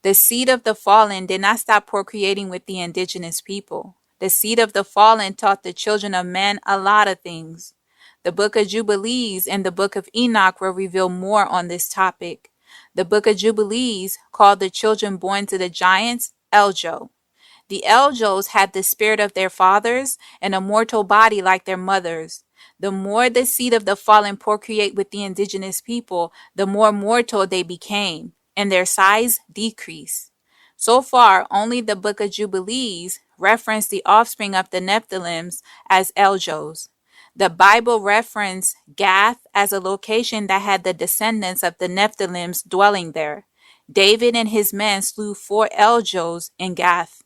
The seed of the fallen did not stop procreating with the indigenous people. The seed of the fallen taught the children of men a lot of things. The book of Jubilees and the book of Enoch will reveal more on this topic. The book of Jubilees called the children born to the giants Eljo. The Eljos had the spirit of their fathers and a mortal body like their mothers. The more the seed of the fallen procreate with the indigenous people, the more mortal they became, and their size decreased. So far, only the book of Jubilees referenced the offspring of the Nephilims as Eljos. The Bible referenced Gath as a location that had the descendants of the Nephilims dwelling there. David and his men slew 4 Eljos in Gath.